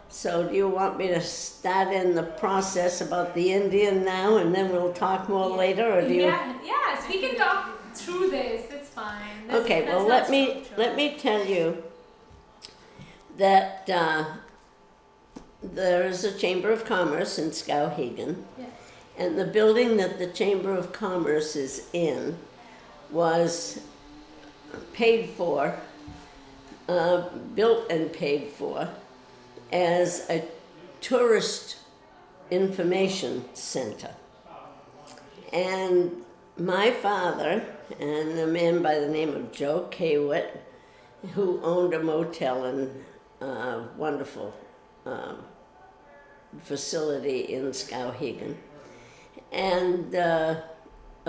So do you want me to start in the process about the Indian now, and then we'll talk more later, or do you? Yeah, yes, we can talk through this. It's fine. Okay, well, let me tell you that there is a Chamber of Commerce in Skowhegan, Yeah. and the building that the Chamber of Commerce is in was paid for, built and paid for as a tourist information center. And my father and a man by the name of Joe Ouilette, who owned a motel and a wonderful facility in Skowhegan, and a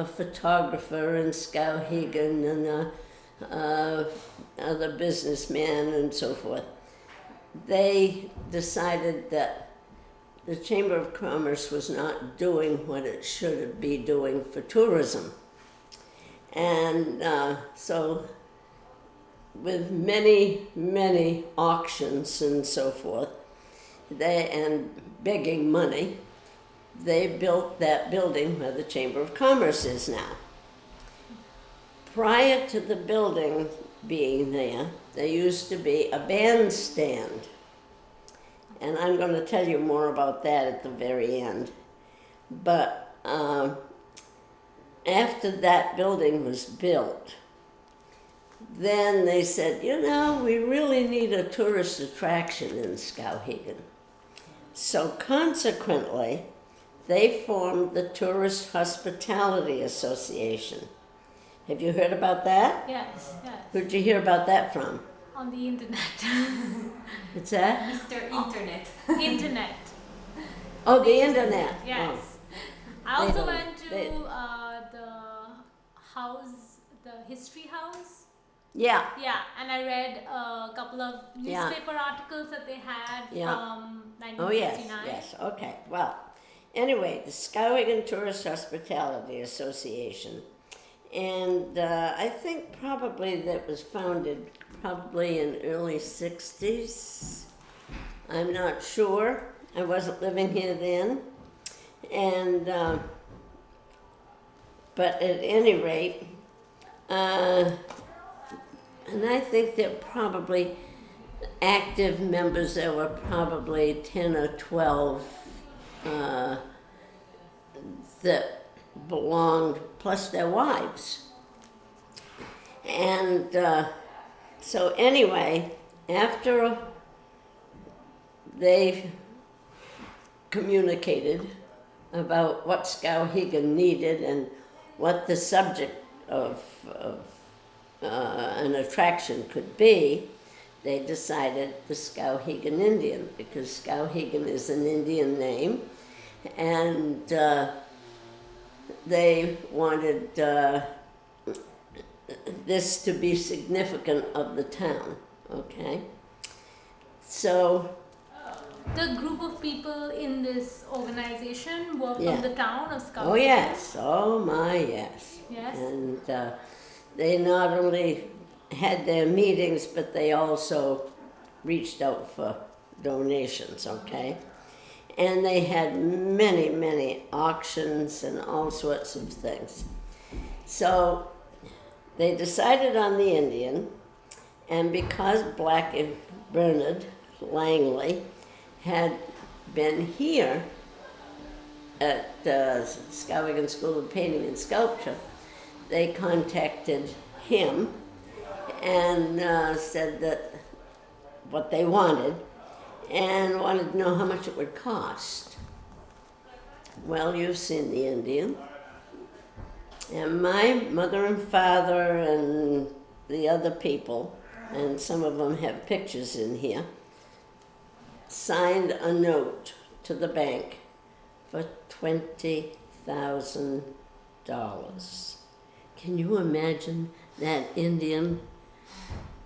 photographer in Skowhegan, and other businessman and so forth, they decided that the Chamber of Commerce was not doing what it should be doing for tourism. And so with many auctions and so forth, and begging money, they built that building where the Chamber of Commerce is now. Prior to the building being there used to be a bandstand. And I'm going to tell you more about that at the very end. But after that building was built, then they said, we really need a tourist attraction in Skowhegan. So consequently, they formed the Tourist Hospitality Association. Have you heard about that? Yes. Who'd you hear about that from? On the internet. What's that? Mr. Internet. Internet. Oh, the internet. Yes. Oh. I also went to the history house. Yeah. Yeah, and I read a couple of newspaper articles that they had from 1969. Oh, yes. Okay. Well, anyway, the Skowhegan Tourist Hospitality Association. And I think probably that was founded probably in early 60s. I'm not sure. I wasn't living here then. And, but at any rate, and I think they're probably active members. There were probably 10 or 12 that belonged, plus their wives. And so anyway, after they communicated about what Skowhegan needed and what the subject of an attraction could be, they decided the Skowhegan Indian, because Skowhegan is an Indian name, and they wanted this to be significant of the town, okay? So the group of people in this organization were from the town of Skowhegan. Oh yes, oh my yes. Yes. And they not only had their meetings, but they also reached out for donations, okay? And they had many auctions and all sorts of things. So they decided on the Indian, and because Blackie Bernard Langley had been here at the Skowhegan School of Painting and Sculpture, they contacted him and said that what they wanted, and wanted to know how much it would cost. Well, you've seen the Indian. And my mother and father and the other people, and some of them have pictures in here, signed a note to the bank for $20,000. Can you imagine that Indian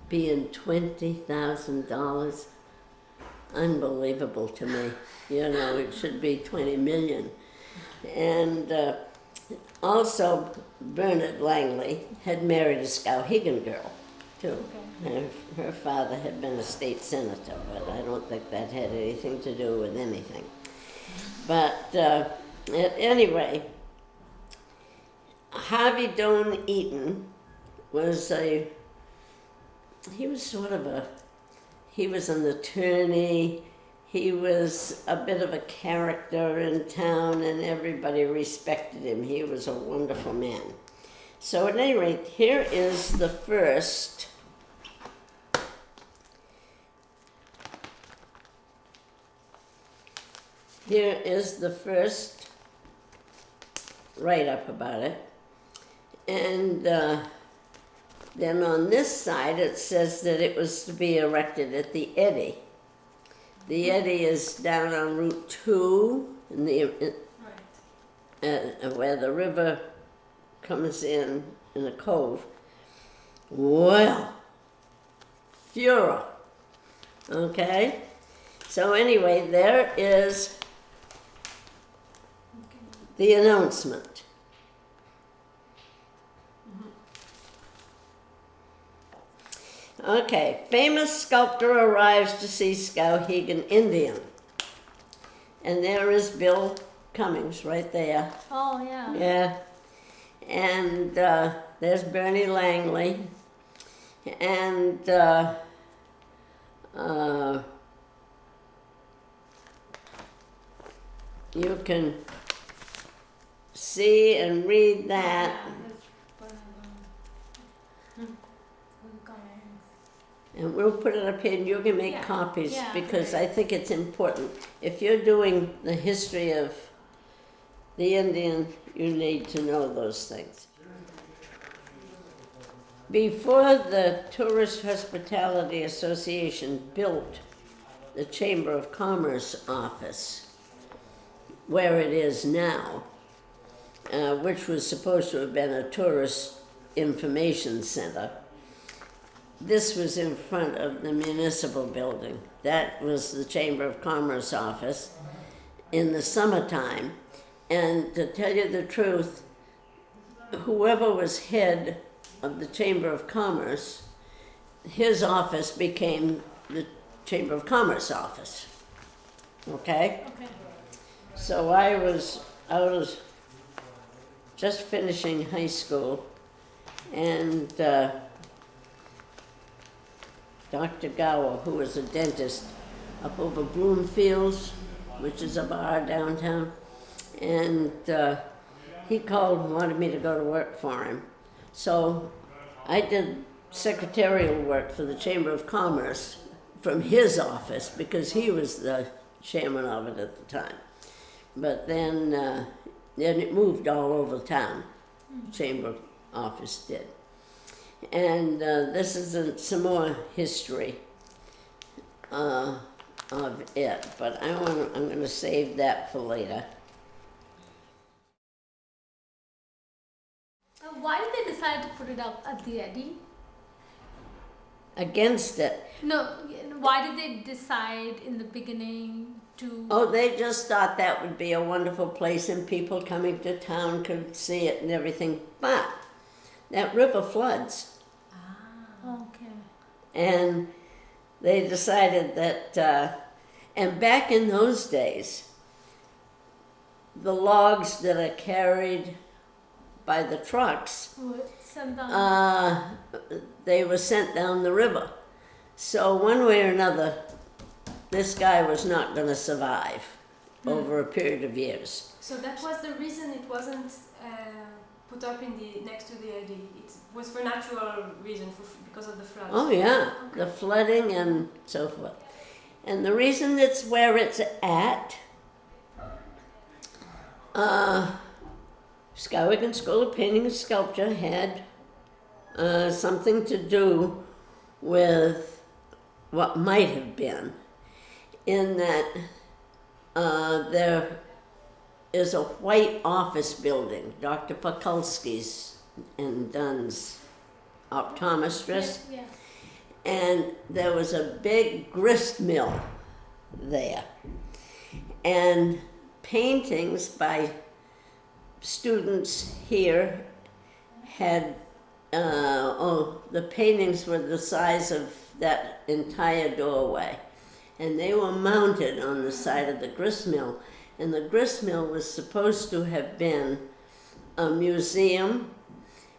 being $20,000? Unbelievable to me. It should be 20 million. And also, Bernard Langley had married a Skowhegan girl. too. Her father had been a state senator, but I don't think that had anything to do with anything. But at any rate, Harvey Doan Eaton was he was an attorney. He was a bit of a character in town, and everybody respected him. He was a wonderful man. So at any rate, here is the first write-up about it. And then on this side it says that it was to be erected at the Eddy. The Eddy is down on Route 2 in where the river comes in a cove. Well, furor. Okay? So anyway, there is the announcement. Okay, famous sculptor arrives to see Skowhegan Indian. And there is Bill Cummings right there. Oh, yeah. Yeah. And there's Bernie Langley. And you can see and read that. And we'll put it up here and you can make copies because I think it's important. If you're doing the history of the Indian, you need to know those things. Before the Tourist Hospitality Association built the Chamber of Commerce office, where it is now, which was supposed to have been a tourist information center, this was in front of the municipal building. That was the Chamber of Commerce office in the summertime. And to tell you the truth, whoever was head of the Chamber of Commerce, his office became the Chamber of Commerce office. Okay? Okay. So I was just finishing high school, and Dr. Gower, who was a dentist up over Bloomfields, which is a bar downtown, and he called and wanted me to go to work for him. So I did secretarial work for the Chamber of Commerce from his office because he was the chairman of it at the time. But then it moved all over town, Chamber office did. And this is some more history of it, but I'm going to save that for later. Why did they decide to put it up at the Eddy? Against it. No, why did they decide in the beginning to... Oh, they just thought that would be a wonderful place and people coming to town could see it and everything. But that river floods. Okay. And they decided that, and back in those days, the logs that are carried by the trucks, they were sent down the river. So one way or another, this guy was not going to survive over a period of years. So that was the reason it wasn't put up in next to the Eddy. It was for natural reason, because of the floods. Oh yeah, okay. The flooding and so forth. And the reason it's where it's at, Skowhegan School of Painting and Sculpture had something to do with what might have been, in that there is a white office building, Dr. Pakulski's and Dunn's optometrist, Yeah. and there was a big grist mill there, and paintings by students here had the paintings were the size of that entire doorway. And they were mounted on the side of the gristmill. And the gristmill was supposed to have been a museum,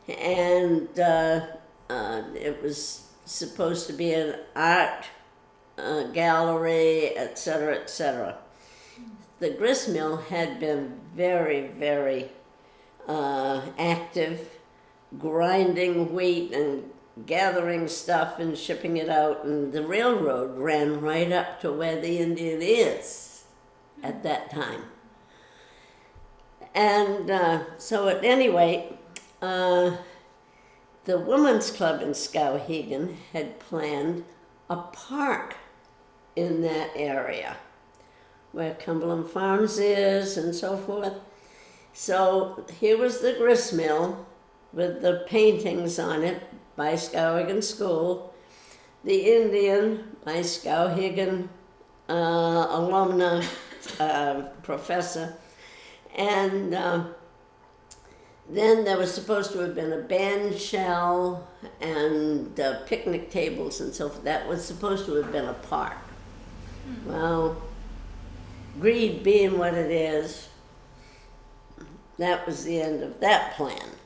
and it was supposed to be an art gallery, etc., etc. The gristmill had been very, very active, grinding wheat and gathering stuff and shipping it out, and the railroad ran right up to where the Indian is at that time. And so at any rate, the Women's Club in Skowhegan had planned a park in that area where Cumberland Farms is and so forth. So here was the gristmill with the paintings on it by Skowhegan School, the Indian by Skowhegan alumna professor, and then there was supposed to have been a band shell and picnic tables and so forth. That was supposed to have been a park. Well, greed being what it is, that was the end of that plan.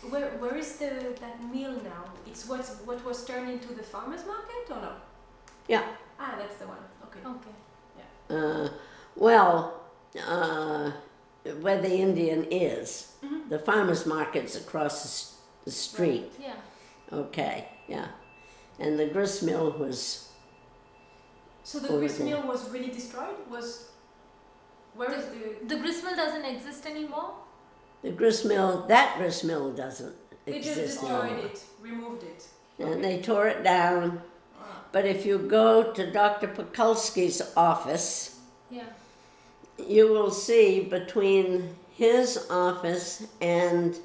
Where is that mill now? It's what was turned into the farmers market, or no? Yeah. Ah, that's the one. Okay. Okay. Where the Indian is, the farmers market's across the street. Yeah. Okay, yeah. And the grist mill was. So the grist mill was really destroyed? Where is the grist mill doesn't exist anymore? The grist mill, that grist mill doesn't They just exist destroyed anymore. it, removed it. And they tore it down. But if you go to Dr. Pekulski's office, Yeah. you will see between his office and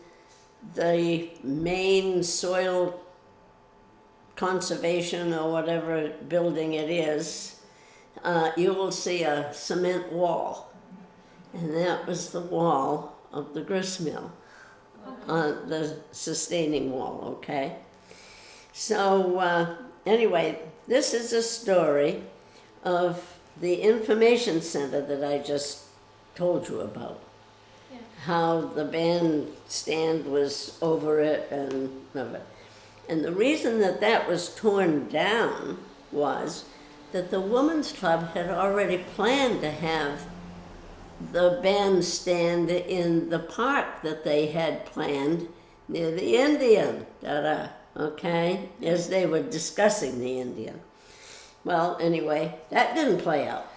the main soil conservation or whatever building it is, you will see a cement wall. And that was the wall of the grist mill, the sustaining wall, okay? So anyway, this is a story of the information center that I just told you about. Yeah. How the bandstand was over it and the reason that that was torn down was that the Women's Club had already planned to have the bandstand in the park that they had planned near the Indian, okay, as they were discussing the Indian. Well, anyway, that didn't play out.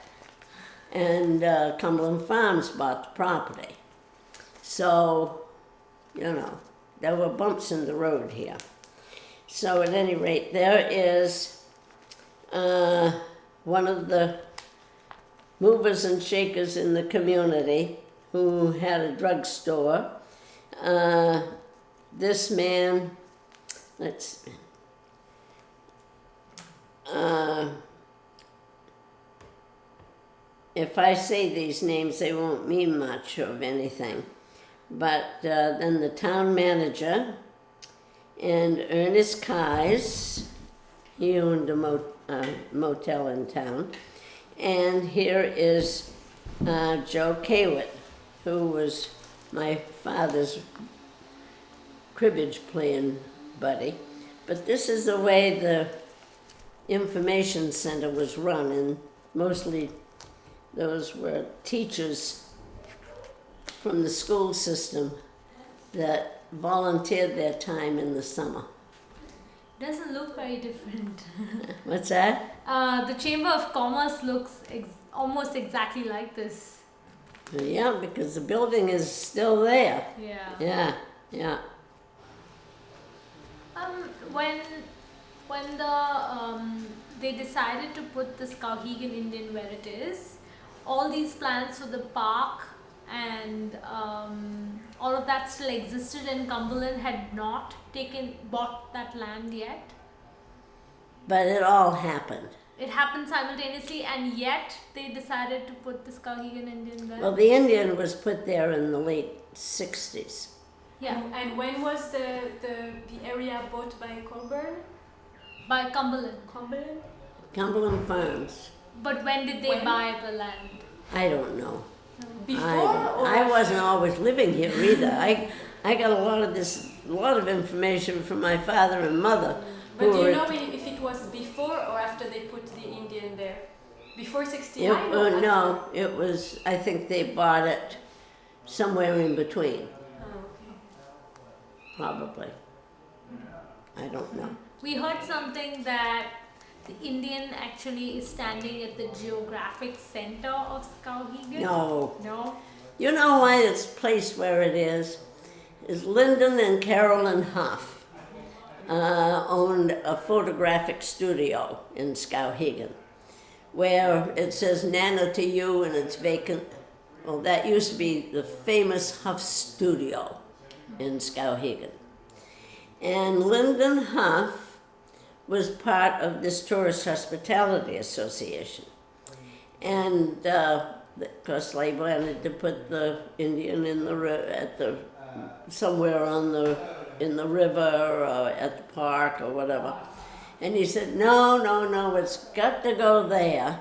And Cumberland Farms bought the property. So, there were bumps in the road here. So at any rate, there is one of the movers and shakers in the community who had a drugstore. This man, if I say these names, they won't mean much of anything. But then the town manager and Ernest Keyes, he owned a motel in town. And here is Joe Kaywitt, who was my father's cribbage playing buddy. But this is the way the information center was run, and mostly those were teachers from the school system that volunteered their time in the summer. Doesn't look very different. What's that? The Chamber of Commerce looks almost exactly like this. Yeah, because the building is still there. Yeah. Yeah. When they decided to put the Skowhegan Indian where it is, all these plans for the park and all of that still existed, and Cumberland had not bought that land yet. But it all happened. It happened simultaneously, and yet they decided to put the Skowhegan Indian there. Well, the Indian was put there in the late 60s. Yeah, And when was the area bought by Colburn? by Cumberland. Cumberland? Cumberland Farms. But when did they When? buy the land? I don't know. Before or I wasn't after? always living here either. I got a lot of information from my father and mother. But who do you were- know if it was before or after they put the Indian there? Before It, 69 or after? no, it was, I think they bought it somewhere in between, Oh, okay. probably. I don't know. We heard something that the Indian actually is standing at the geographic center of Skowhegan. No. No? You know why it's placed where it is Lyndon and Carolyn Huff owned a photographic studio in Skowhegan, where it says Nana to you and it's vacant. Well, that used to be the famous Huff studio in Skowhegan. And Lyndon Huff was part of this Tourist Hospitality Association. And of course, they wanted to put the Indian in the somewhere in the river or at the park or whatever. And he said, no, it's got to go there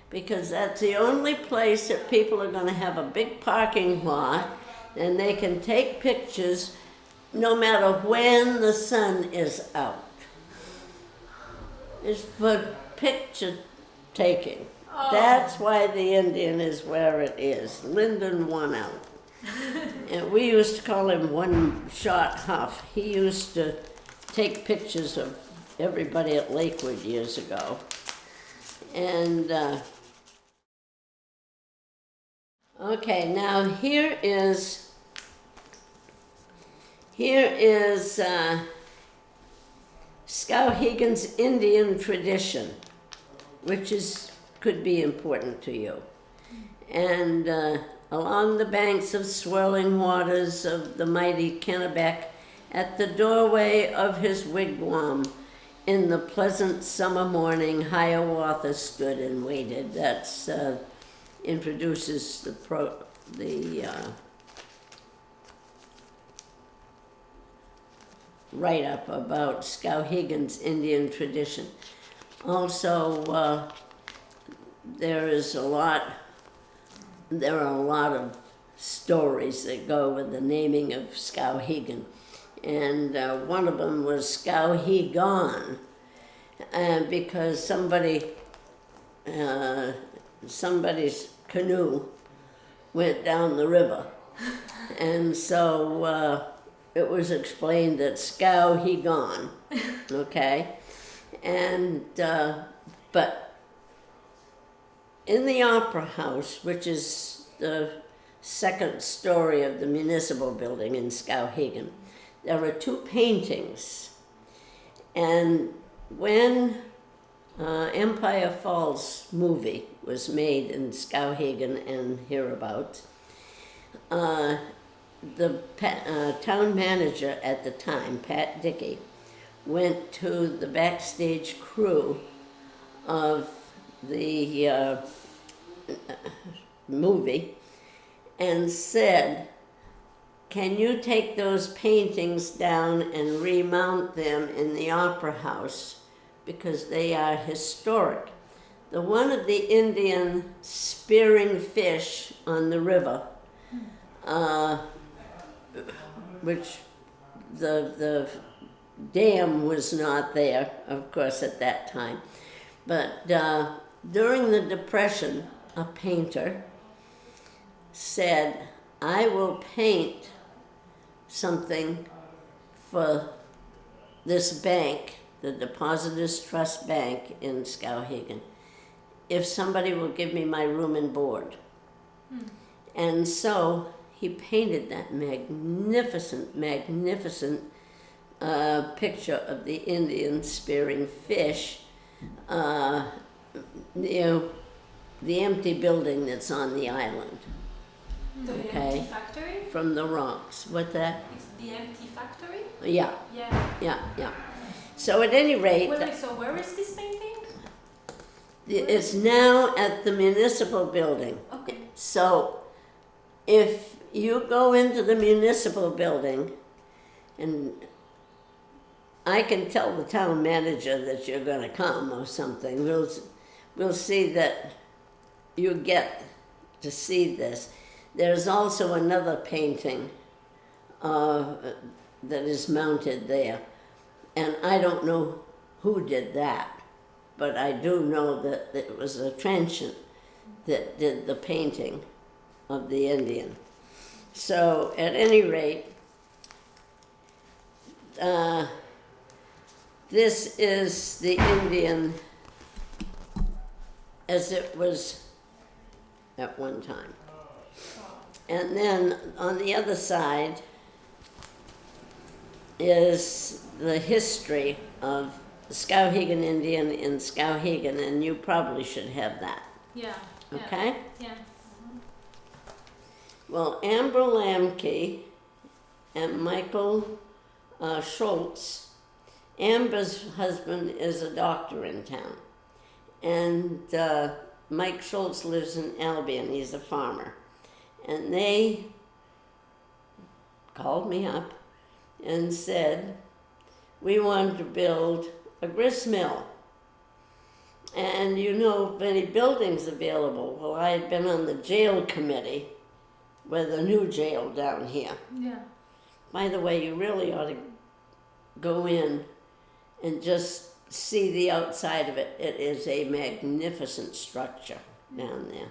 because that's the only place that people are going to have a big parking lot and they can take pictures no matter when the sun is out. It's for picture taking. Oh. That's why the Indian is where it is. Lyndon won out. And we used to call him One Shot Huff. He used to take pictures of everybody at Lakewood years ago. And, okay, now here is Skowhegan's Indian tradition, which could be important to you. And along the banks of swirling waters of the mighty Kennebec, at the doorway of his wigwam, in the pleasant summer morning, Hiawatha stood and waited. That's introduces the write-up about Skowhegan's Indian tradition. Also, there are a lot of stories that go with the naming of Skowhegan. And one of them was Skowhegan, because somebody's canoe went down the river. And so it was explained that Skowhegan, okay? And, but in the Opera House, which is the second story of the municipal building in Skowhegan, there are two paintings. And when Empire Falls movie was made in Skowhegan and hereabouts, the town manager at the time, Pat Dickey, went to the backstage crew of the movie and said, "Can you take those paintings down and remount them in the Opera House because they are historic?" The one of the Indian spearing fish on the river, which the dam was not there, of course, at that time. But during the Depression, a painter said, "I will paint something for this bank, the Depositors Trust Bank in Skowhegan, if somebody will give me my room and board." And so he painted that magnificent picture of the Indian spearing fish near the empty building that's on the island. The Okay. empty factory? From the rocks. What that? It's the empty factory? Yeah, Yeah. So at any rate, Wait, so where is this painting? it's now at the municipal building. Okay. So if you go into the municipal building, and I can tell the town manager that you're gonna come or something. We'll see that you get to see this. There's also another painting that is mounted there. And I don't know who did that, but I do know that it was a transient that did the painting of the Indian. So at any rate, this is the Indian as it was at one time. And then on the other side is the history of the Skowhegan Indian in Skowhegan, and you probably should have that, Yeah. okay? Yeah. Well, Amber Lamke and Michael Schultz, Amber's husband is a doctor in town, and Mike Schultz lives in Albion, he's a farmer. And they called me up and said, we want to build a grist mill. And you know of any buildings available? Well, I had been on the jail committee with the new jail down here. Yeah. By the way, you really ought to go in and just see the outside of it. It is a magnificent structure down there.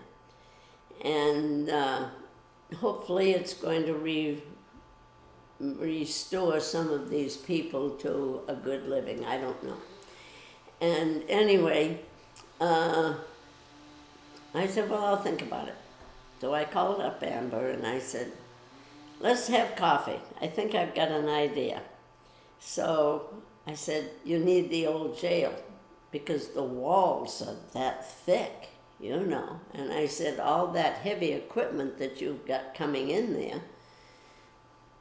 And hopefully it's going to restore some of these people to a good living. I don't know. And anyway, I said, well, I'll think about it. So I called up Amber and I said, let's have coffee. I think I've got an idea. So I said, you need the old jail because the walls are that thick, you know. And I said, all that heavy equipment that you've got coming in there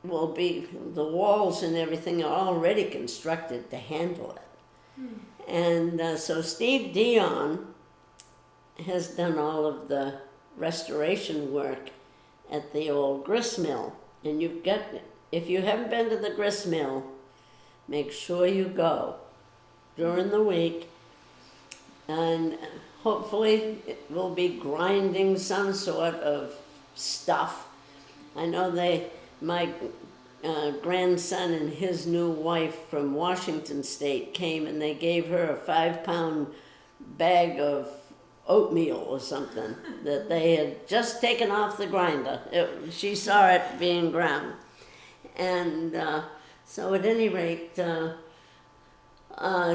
will be, the walls and everything are already constructed to handle it. And so Steve Dion has done all of the restoration work at the old grist mill. And you've got, if you haven't been to the grist mill, make sure you go during the week. And hopefully it will be grinding some sort of stuff. I know my grandson and his new wife from Washington State came and they gave her a 5-pound bag of oatmeal or something that they had just taken off the grinder. She saw it being ground. And so at any rate,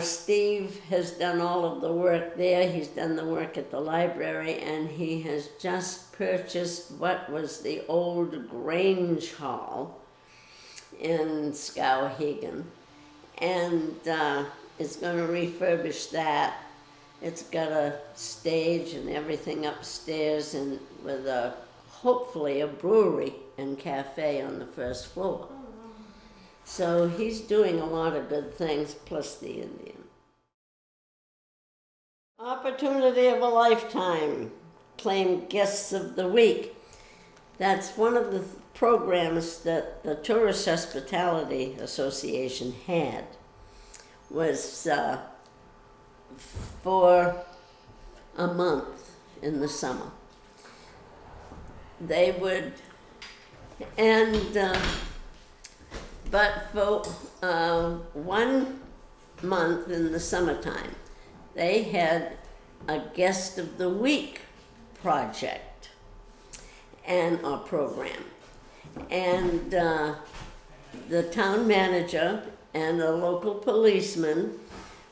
Steve has done all of the work there. He's done the work at the library, and he has just purchased what was the old Grange Hall in Skowhegan, and is going to refurbish that. It's got a stage and everything upstairs, and with hopefully a brewery and cafe on the first floor. So he's doing a lot of good things, plus the Indian. Opportunity of a lifetime, claim guests of the week. That's one of the programs that the Tourist Hospitality Association had, was for a month in the summer. They would, but for 1 month in the summertime, they had a guest of the week project and a program. And the town manager and a local policeman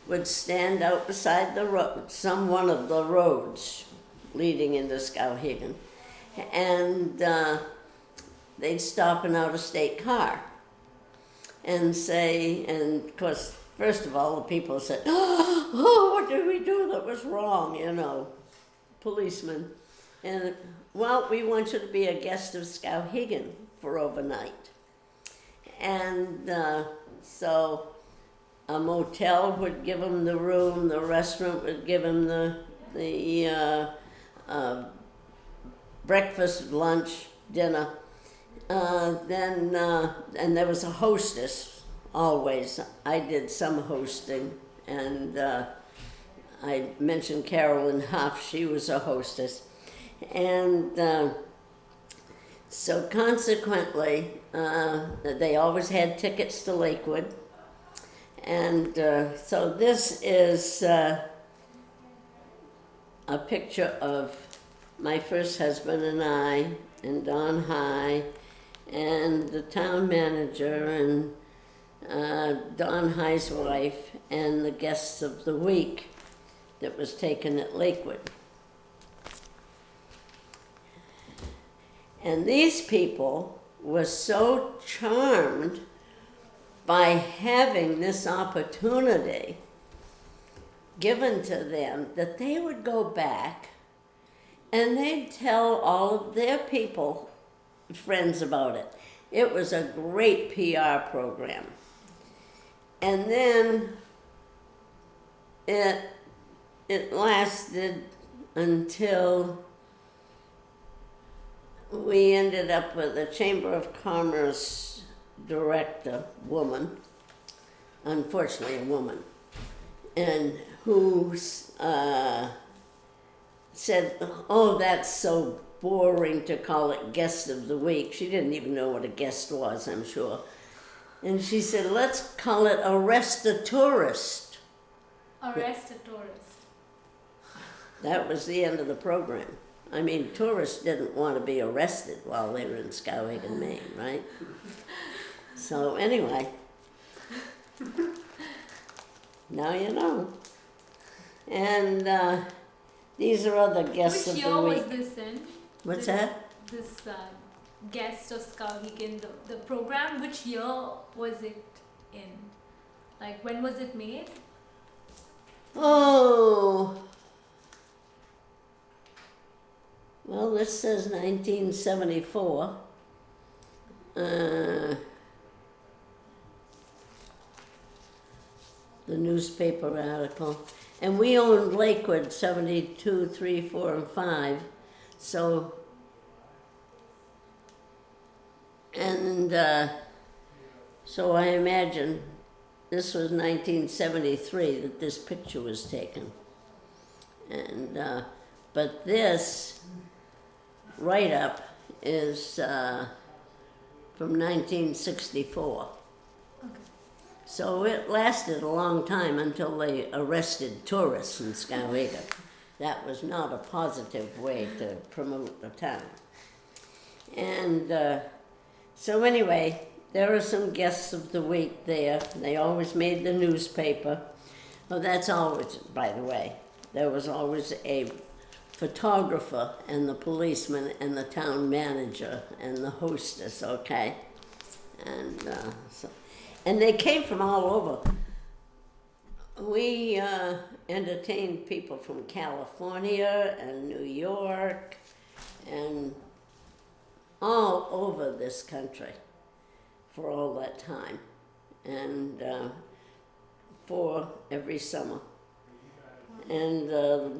would stand out beside the road, one of the roads leading into Skowhegan, and they'd stop an out-of-state car and say, and of course, first of all, the people said, oh, what did we do that was wrong, you know, policeman. And, well, we want you to be a guest of Skowhegan for overnight. And so a motel would give them the room, the restaurant would give them the breakfast, lunch, dinner, And there was a hostess always. I did some hosting, and I mentioned Carolyn Huff. She was a hostess, and so consequently, they always had tickets to Lakewood, and so this is a picture of my first husband and I, and Don High, and the town manager, and Don High's wife, and the guests of the week that was taken at Lakewood. And these people were so charmed by having this opportunity given to them that they would go back and they'd tell all of their people, friends about it. It was a great PR program. And then it lasted until we ended up with a Chamber of Commerce director, woman, unfortunately a woman, and who said, oh, that's so boring to call it guest of the week. She didn't even know what a guest was, I'm sure. And she said, let's call it arrest a tourist. Arrest a tourist. That was the end of the program. I mean, tourists didn't want to be arrested while they were in Skowhegan, Maine, right? So anyway, now you know. And these are other guests Which of year the week. was this in? What's this, that? This guest of Skowhegan, the program, which year was it in? Like, when was it made? Oh, well, this says 1974. The newspaper article. And we owned Lakewood 72, 3, 4, and 5. So, and so I imagine this was 1973 that this picture was taken. And, but this write-up is from 1964. Okay. So it lasted a long time until they arrested tourists in Skowhegan. That was not a positive way to promote the town. And so anyway, there are some guests of the week there. They always made the newspaper. Oh, that's always, by the way, there was always a photographer and the policeman and the town manager and the hostess, okay? And and they came from all over. We entertained people from California and New York and all over this country for all that time, and for every summer. And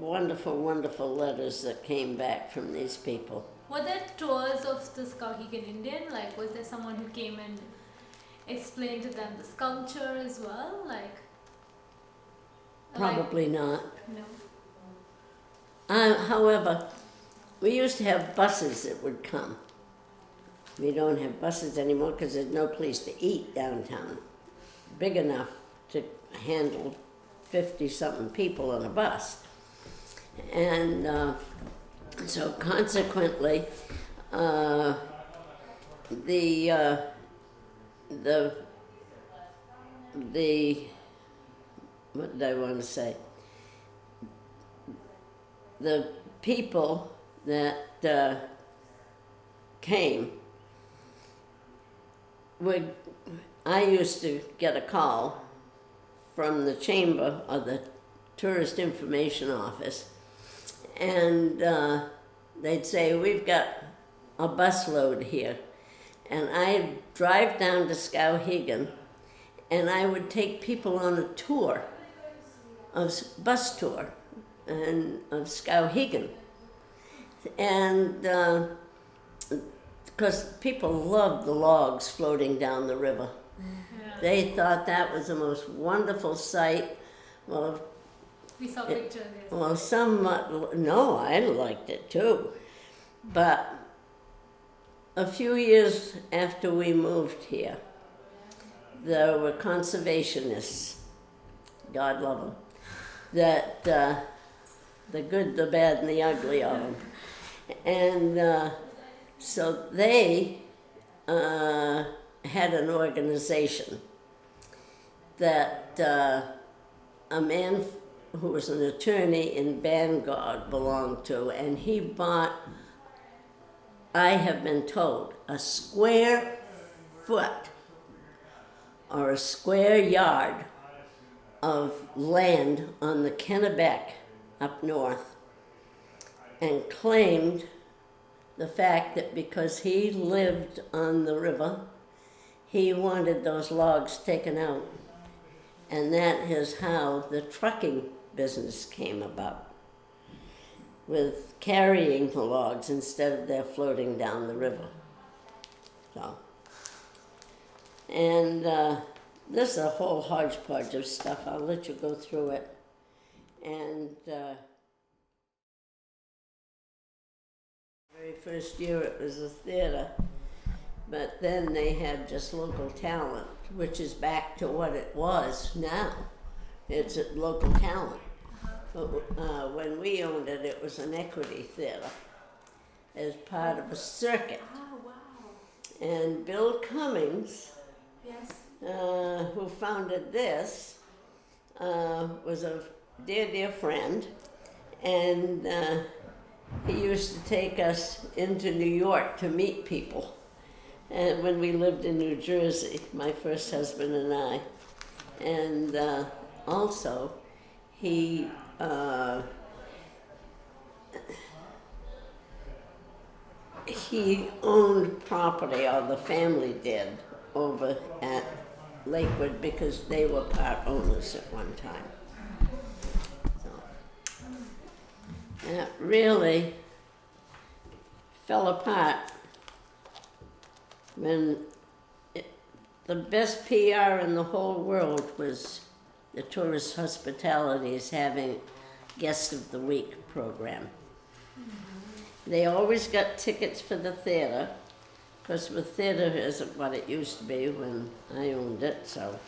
wonderful, wonderful letters that came back from these people. Were there tours of the Skowhegan Indian? Like, was there someone who came and explained to them the sculpture as well? Like, Probably not. No. However, we used to have buses that would come. We don't have buses anymore because there's no place to eat downtown big enough to handle 50-something people on a bus. And so consequently, the what did I want to say? The people that came would, I used to get a call from the chamber or the tourist information office, and they'd say, we've got a busload here. And I'd drive down to Skowhegan and I would take people on a tour, bus tour, and of Skowhegan. And because people loved the logs floating down the river. Yeah. They thought that was the most wonderful sight. Well, We saw pictures. Yes. well, some, no, I liked it too. But a few years after we moved here, there were conservationists, God love them, that the good, the bad, and the ugly of them. And so they had an organization that a man who was an attorney in Bangor belonged to, and he bought, I have been told, a square foot or a square yard of land on the Kennebec up north, and claimed the fact that because he lived on the river, he wanted those logs taken out. And that is how the trucking business came about, with carrying the logs instead of their floating down the river. So, and there's a whole hodgepodge of stuff. I'll let you go through it. And very first year it was a theater, but then they had just local talent, which is back to what it was now. It's a local talent. But when we owned it, it was an equity theater as part of a circuit. Oh, wow. And Bill Cummings, Yes. who founded this, was a dear friend, and he used to take us into New York to meet people. And when we lived in New Jersey, my first husband and I, and also he owned property, or the family did, over at Lakewood because they were part owners at one time. So that really fell apart when the best PR in the whole world was the Tourist Hospitality's having Guest of the Week program. They always got tickets for the theater, because the theater isn't what it used to be when I owned it, so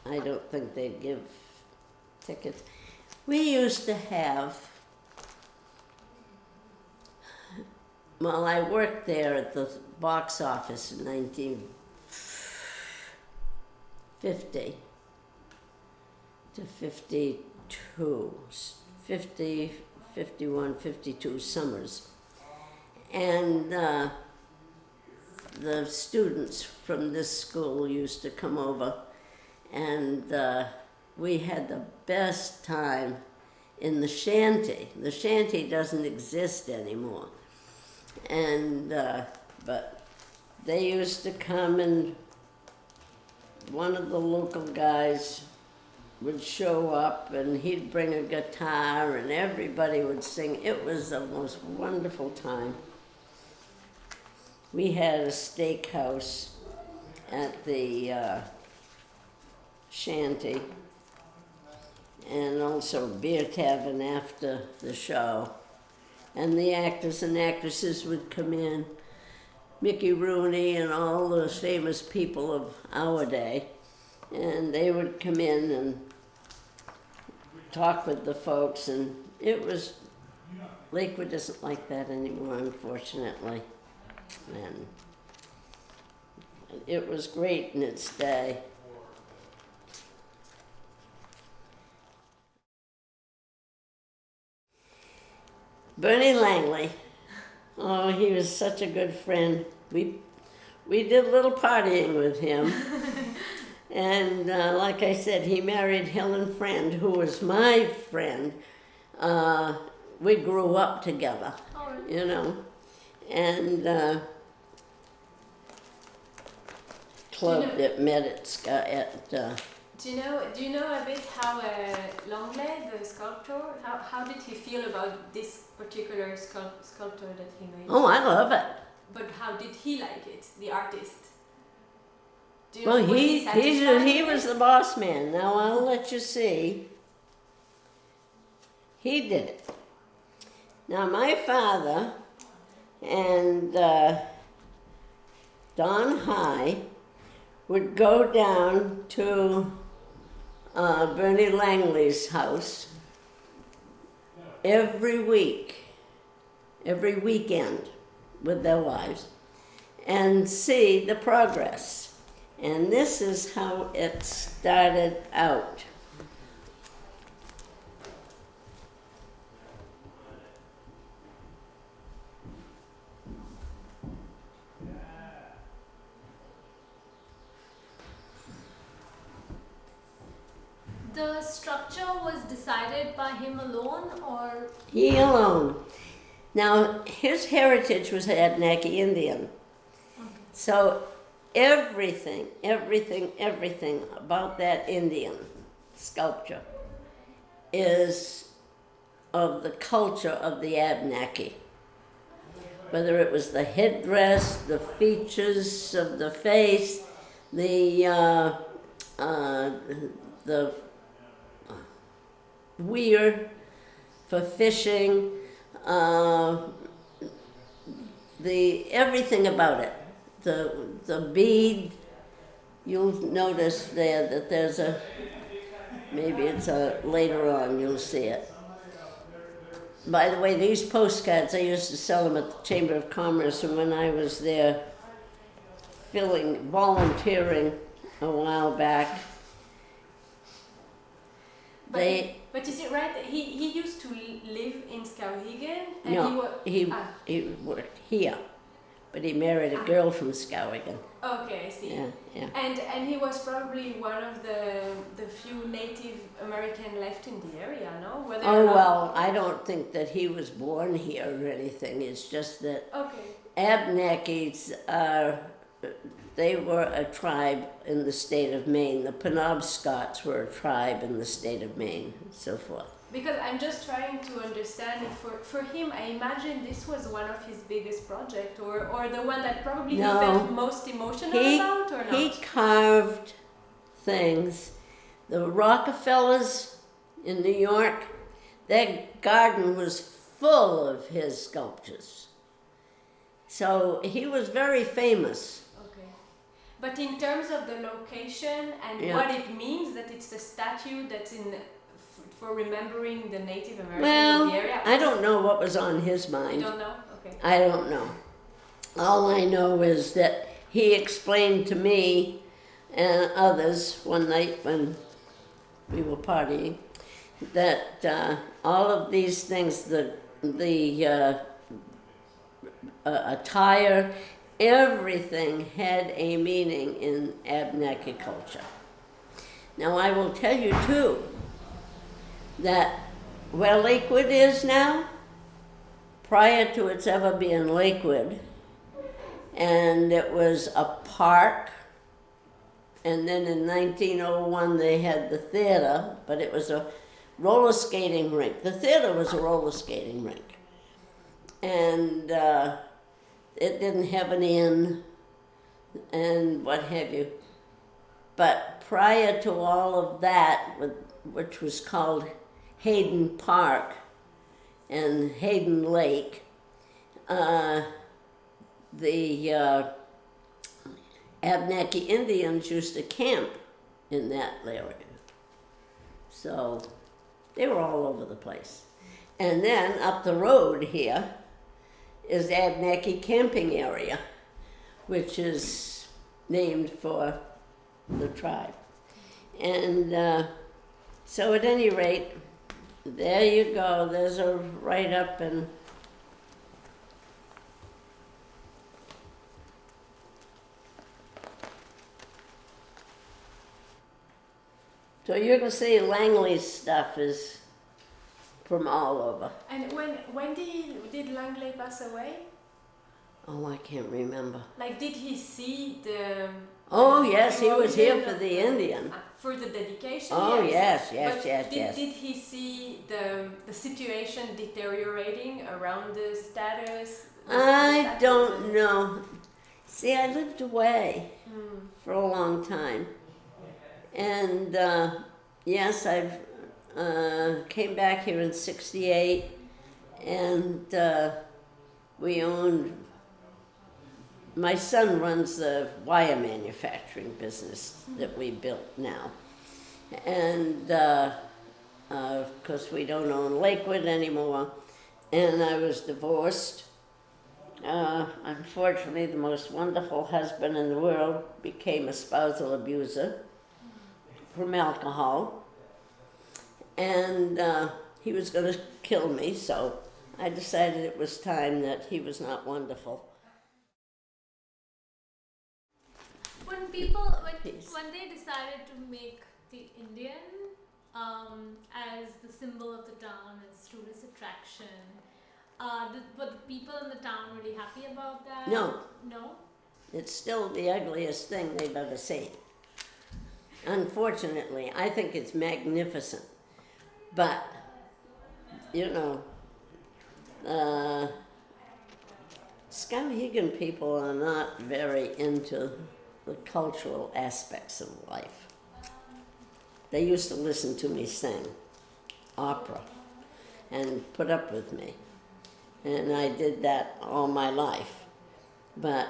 I don't think they'd give tickets. We used to have, well, I worked there at the box office in 1950 to 52, 50, 51, 52 summers. And the students from this school used to come over, and we had the best time in the shanty. The shanty doesn't exist anymore. And but they used to come, and one of the local guys would show up, and he'd bring a guitar, and everybody would sing. It was the most wonderful time. We had a steakhouse at the shanty, and also beer tavern after the show. And the actors and actresses would come in, Mickey Rooney and all those famous people of our day, and they would come in and talk with the folks, and it was, Lakewood isn't like that anymore, unfortunately. And it was great in its day. Bernie Langley, oh, he was such a good friend. We did a little partying with him. And like I said, he married Helen Friend, who was my friend. We grew up together, you know. And club that met at Do you know a bit how Langlais, the sculptor, how did he feel about this particular sculpture that he made? Oh, I love it. But how did he like it, the artist? Do you Well, know, was he satisfied with was it? the boss man. Now I'll let you see. He did it. Now my father and Don High would go down to Bernie Langley's house every weekend with their wives, and see the progress. And this is how it started out. The structure was decided by him alone, or He alone. Now, his heritage was Abenaki Indian. So everything about that Indian sculpture is of the culture of the Abenaki. Whether it was the headdress, the features of the face, the weir for fishing, the everything about it. The bead, you'll notice there that there's a, maybe it's a, later on you'll see it. By the way, these postcards, I used to sell them at the Chamber of Commerce, and when I was there volunteering a while back, But is it right that he used to live in Skowhegan? And no, he worked here, but he married a girl from Skowhegan. Okay, I see. Yeah. And he was probably one of the few Native American left in the area, no? Whether or Oh, not- well, I don't think that he was born here or anything. It's just that Okay. Abenakis they were a tribe in the state of Maine. The Penobscots were a tribe in the state of Maine, and so forth. Because I'm just trying to understand it. For him, I imagine this was one of his biggest projects, or the one that probably No. he felt most emotional about, or not? He carved things. The Rockefellers in New York, their garden was full of his sculptures. So he was very famous. Okay. But in terms of the location and Yeah. what it means that it's a statue that's for remembering the Native Americans Well, of the area. I don't know what was on his You mind. don't know? Okay. I don't know. All I know is that he explained to me and others one night when we were partying that all of these things, the attire, everything had a meaning in Abenaki culture. Now I will tell you too that where Lakewood is now, prior to its ever being Lakewood, and it was a park, and then in 1901 they had the theater, but it was a roller skating rink. The theater was a roller skating rink. And it didn't have an inn and what have you. But prior to all of that, which was called Hayden Park and Hayden Lake, the Abenaki Indians used to camp in that area. So they were all over the place. And then up the road here is Abenaki Camping Area, which is named for the tribe. And so at any rate, there you go. There's a write-up, and so you're gonna see Langley's stuff is from all over. And when did Langley pass away? Oh, I can't remember. Like, did he see the Oh, yes, he hero was here Indian for of the Indian. For the dedication. Oh, yes. yes, But yes, did, yes. did he see the situation deteriorating around the status? I don't know. See, I lived away Mm. for a long time. And yes, I've came back here in '68, and we owned. My son runs the wire manufacturing business that we built now, and of course we don't own Lakewood anymore. And I was divorced. Unfortunately, the most wonderful husband in the world became a spousal abuser from alcohol, and he was going to kill me, so I decided it was time that he was not wonderful. When people, Peace. when they decided to make the Indian as the symbol of the town, as tourist attraction, were the people in the town really happy about that? No. No? It's still the ugliest thing they've ever seen. Unfortunately, I think it's magnificent, but you know, Skowhegan people are not very into the cultural aspects of life. They used to listen to me sing opera and put up with me, and I did that all my life. But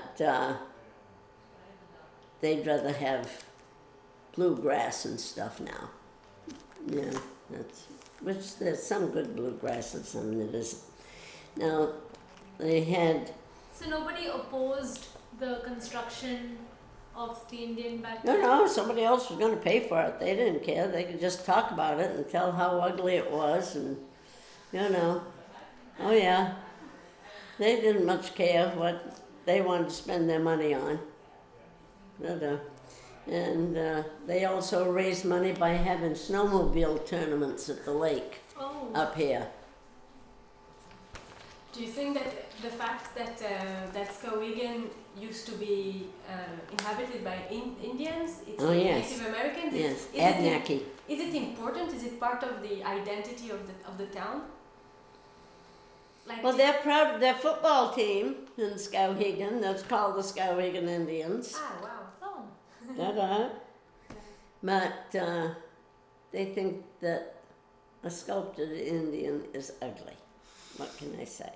they'd rather have bluegrass and stuff now. Yeah, which there's some good bluegrass and some that isn't. Now, they had. So nobody opposed the construction of the Indian back No, then? no, somebody else was going to pay for it. They didn't care. They could just talk about it and tell how ugly it was, and you know, oh yeah, they didn't much care what they wanted to spend their money on. And they also raised money by having snowmobile tournaments at the lake Oh. up here. Do you think that the fact that that Skowhegan used to be inhabited by Indians, it's Oh, like yes. Native Americans, Yes, is Abenaki. it important? Is it part of the identity of the town? Like Well, they're proud of their football team in Skowhegan. That's called the Skowhegan Indians. ah wow. Oh. Da-da. But they think that a sculpted Indian is ugly. What can I say?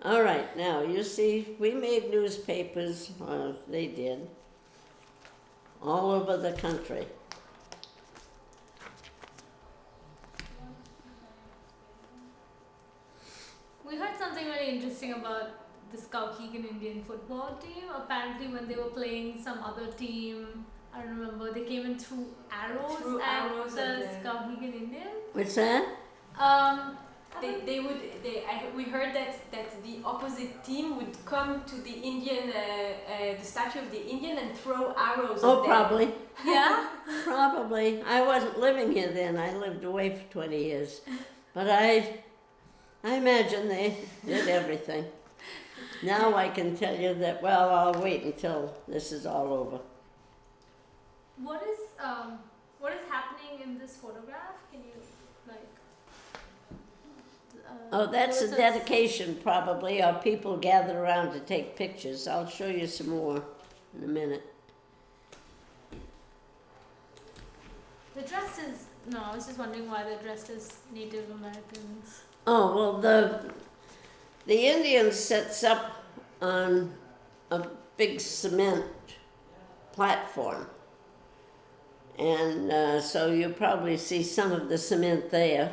All right, now you see, we made newspapers, they did, all over the country. We heard something really interesting about the Skowhegan Indian football team. Apparently, when they were playing some other team, I don't remember, they came in through arrows Through at arrows the at the- Skowhegan Indian. What's that? We heard that the opposite team would come to the Indian, the statue of the Indian, and throw arrows. Oh, at them. probably. Yeah? Probably. I wasn't living here then. I lived away for 20 years. But I imagine they did everything. Now I can tell you that, well, I'll wait until this is all over. What is happening in this photograph? Can you, like... Oh, that's there a was dedication probably, or people gather around to take pictures. I'll show you some more in a minute. The dress is... No, I was just wondering why they're dressed as Native Americans. Oh, well, the Indian sets up on a big cement platform. And so you probably see some of the cement there.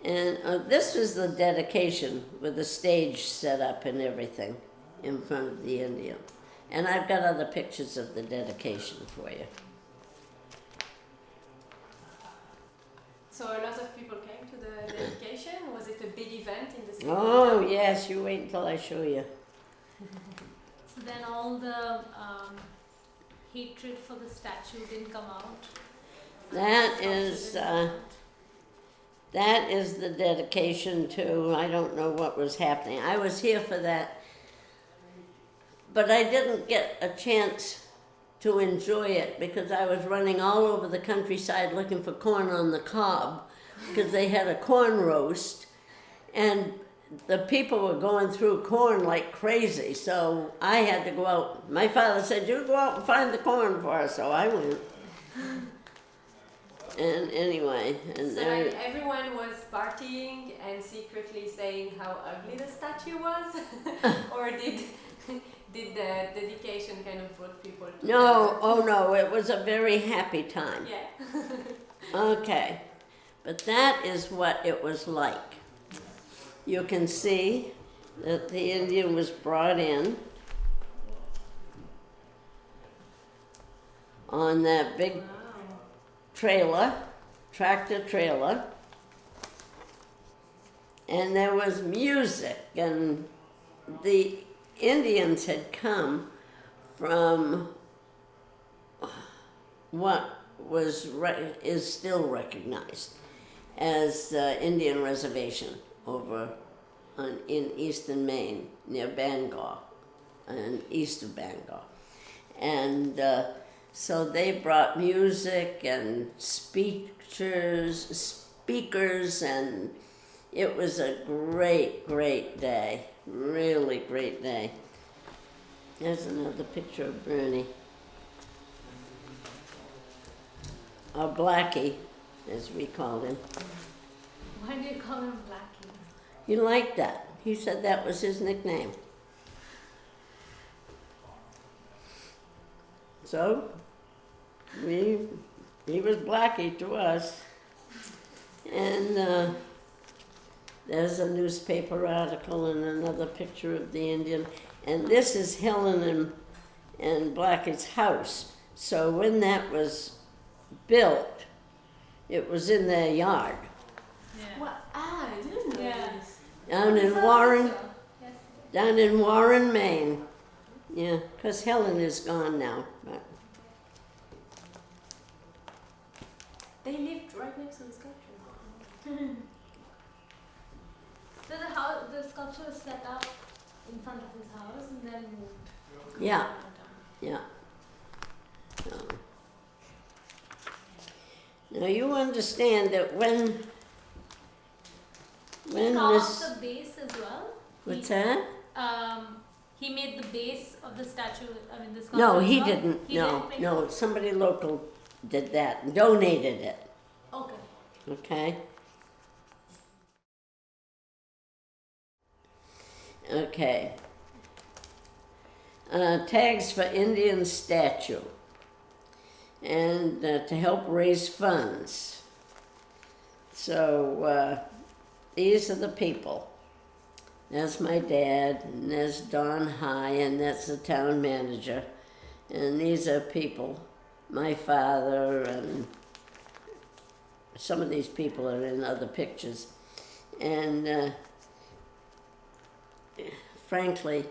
And this was the dedication with the stage set up and everything in front of the Indian. And I've got other pictures of the dedication for you. So a lot of people came to the dedication. Was it a big event in the city? Oh, yes, you wait until I show you. So then all the hatred for the statue didn't come out. That The sculpture is, didn't come out. that is the dedication to, I don't know what was happening. I was here for that, but I didn't get a chance to enjoy it because I was running all over the countryside looking for corn on the cob because they had a corn roast and the people were going through corn like crazy, so I had to go out. My father said, "You go out and find the corn for us," so I went. And anyway, and So like everyone was partying and secretly saying how ugly the statue was, or did the dedication kind of brought people together? no, oh no, it was a very happy time. Yeah. Okay, but that is what it was like. You can see that the Indian was brought in on that big Wow. trailer, tractor trailer, and there was music, and the Indians had come from what is still recognized as the Indian reservation over in eastern Maine near Bangor and east of Bangor, and so they brought music and speakers, and it was a great day, really great day. There's another picture of Bernie. Or Blackie, as we called him. Why do you call him Blackie? He liked that. He said that was his nickname. So, he was Blackie to us. And there's a newspaper article and another picture of the Indian. And this is Helen and Blackie's house. So when that was built, it was in their yard. Yeah. What? Ah, I didn't know Yeah. this. Down in Yes. Warren, Yes. down in Warren, Maine. Yeah, because Helen is gone now. But They lived right next to the sculpture. So the sculpture was set up in front of his house and then moved. yeah, yeah. So. Now you understand that when He carved this, the base as well. what's that? He made the base of the statue. I mean, the sculpture. No, as he well? didn't. He No, didn't make no. Somebody local did that and donated it. Okay. Okay. Okay. Tags for Indian statue, and to help raise funds. So these are the people. That's my dad, and there's Don High, and that's the town manager. And these are people, my father, and some of these people are in other pictures. And frankly,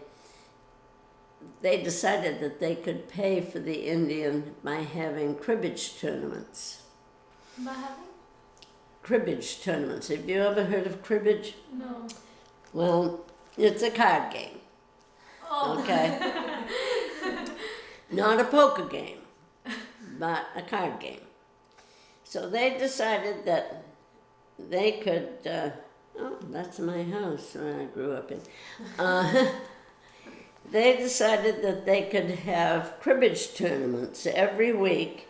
they decided that they could pay for the Indian by having cribbage tournaments. By having? Cribbage tournaments. Have you ever heard of cribbage? No. Well, it's a card game. Oh. Okay. Not a poker game, but a card game. So they decided that they could, oh, that's my house where I grew up in. They decided that they could have cribbage tournaments every week,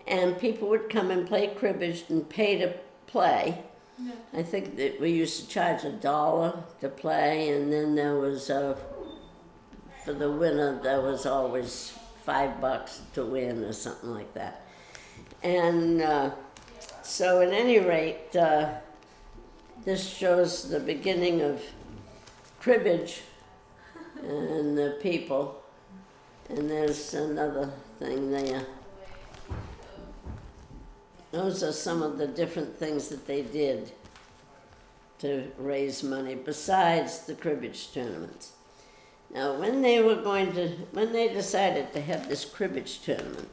and people would come and play cribbage and pay to play. Yeah. I think that we used to charge $1 to play, and then there was for the winner there was always $5 to win or something like that. And so at any rate, this shows the beginning of cribbage and the people. And there's another thing there. Those are some of the different things that they did to raise money besides the cribbage tournaments. Now, when they decided to have this cribbage tournament,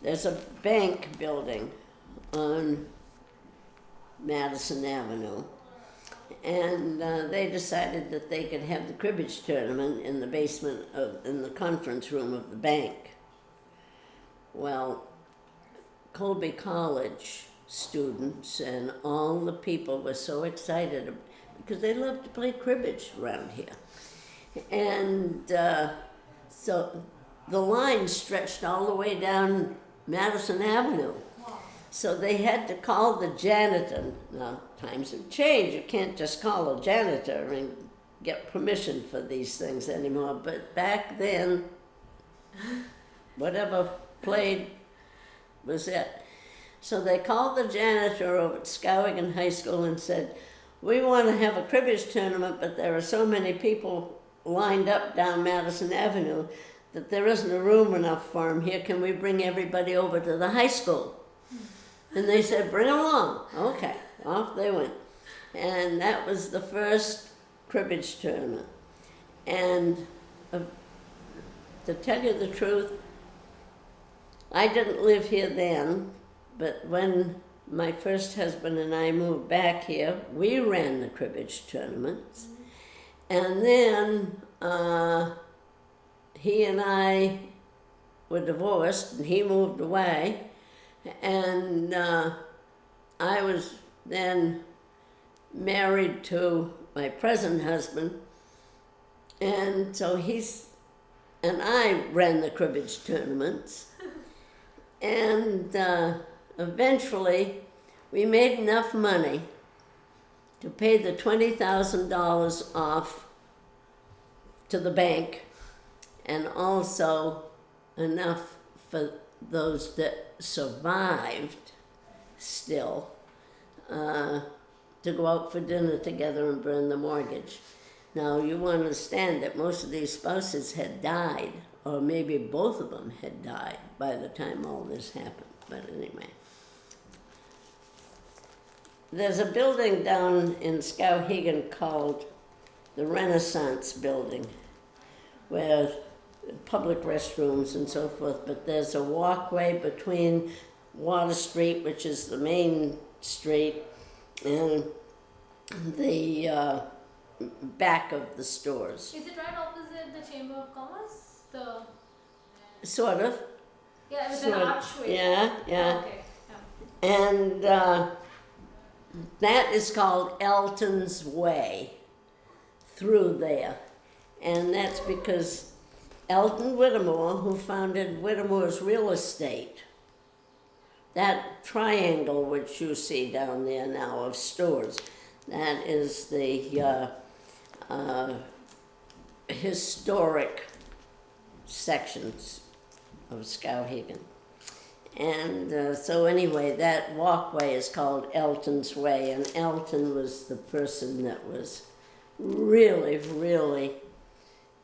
there's a bank building on Madison Avenue, and they decided that they could have the cribbage tournament in the basement in the conference room of the bank. Well, Colby College students and all the people were so excited because they love to play cribbage around here. And so the line stretched all the way down Madison Avenue. Wow. So they had to call the janitor. Now, times have changed. You can't just call a janitor and get permission for these things anymore. But back then, whatever played was it. So they called the janitor over at Skowhegan High School and said, "We want to have a cribbage tournament, but there are so many people lined up down Madison Avenue that there isn't a room enough for them here. Can we bring everybody over to the high school?" And they said, "Bring them along." Okay, off they went. And that was the first cribbage tournament. And to tell you the truth, I didn't live here then, but when my first husband and I moved back here, we ran the cribbage tournaments. And then he and I were divorced, and he moved away. And I was then married to my present husband. And so and I ran the cribbage tournaments. And eventually, we made enough money to pay the $20,000 off to the bank, and also enough for those that survived still to go out for dinner together and burn the mortgage. Now, you understand that most of these spouses had died, or maybe both of them had died by the time all this happened. But anyway, there's a building down in Skowhegan called the Renaissance Building, where public restrooms and so forth, but there's a walkway between Water Street, which is the main street, and the back of the stores. Is it right opposite the Chamber of Commerce? Sort of. Yeah, with an archway. Yeah, yeah. Okay. Yeah. And that is called Elton's Way through there. And that's because Elton Whittemore, who founded Whittemore's Real Estate, that triangle which you see down there now of stores, that is the historic sections of Skowhegan. And so anyway, that walkway is called Elton's Way, and Elton was the person that was really,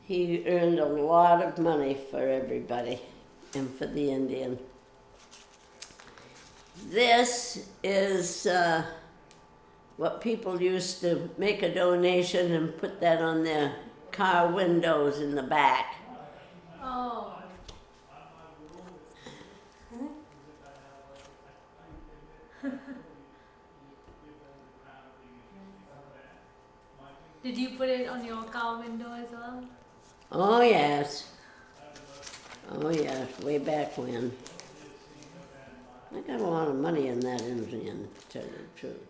he earned a lot of money for everybody and for the Indian. This is what people used to make a donation and put that on their car windows in the back. Oh. Did you put it on your car window as well? Oh yes. Oh yes, way back when. I got a lot of money in that Indian, to tell you the truth.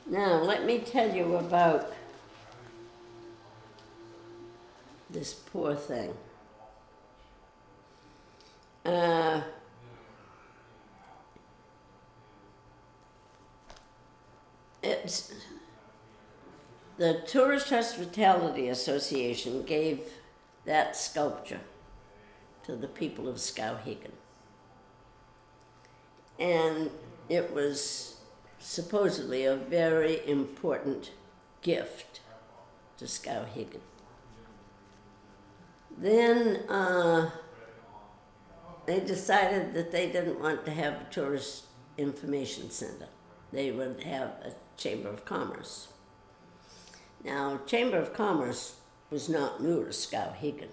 Now, let me tell you about this poor thing. It's the Tourist Hospitality Association gave that sculpture to the people of Skowhegan. And it was supposedly a very important gift to Skowhegan. Then they decided that they didn't want to have a tourist information center. They would have a Chamber of Commerce. Now, Chamber of Commerce was not new to Skowhegan.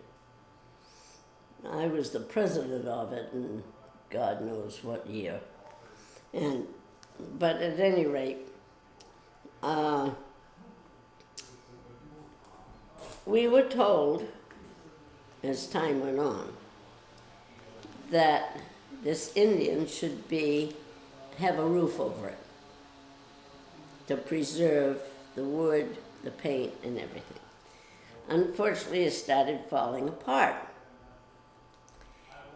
I was the president of it in God knows what year. But at any rate, we were told as time went on, that this Indian should have a roof over it to preserve the wood, the paint, and everything. Unfortunately, it started falling apart.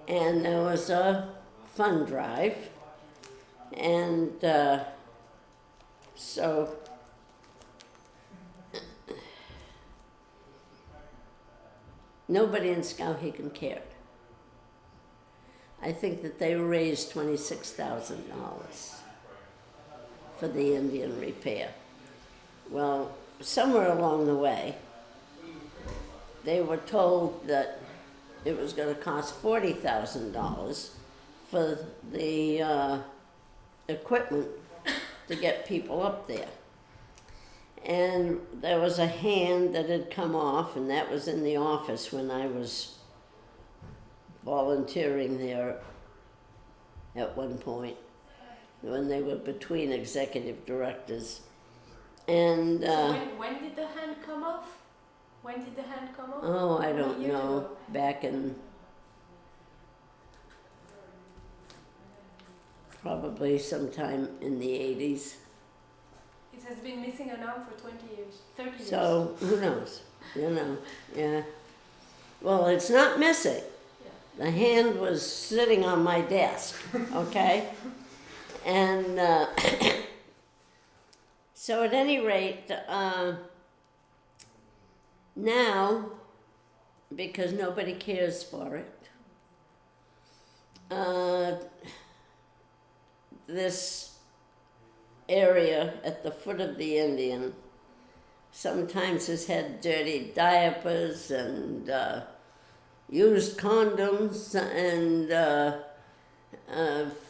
And there was a fund drive, and so nobody in Skowhegan cared. I think that they raised $26,000 for the Indian repair. Well, somewhere along the way, they were told that it was going to cost $40,000 for the equipment to get people up there. And there was a hand that had come off, and that was in the office when I was volunteering there at one point, when they were between executive directors. And so when did the hand come off? When did the hand come off? oh, I don't years know, ago? back in probably sometime in the 80s. It has been missing an arm for 20 years, 30 years. So who knows? You know, yeah. Well, it's not missing. The hand was sitting on my desk, okay? And so at any rate, now, because nobody cares for it, this area at the foot of the Indian sometimes has had dirty diapers and used condoms and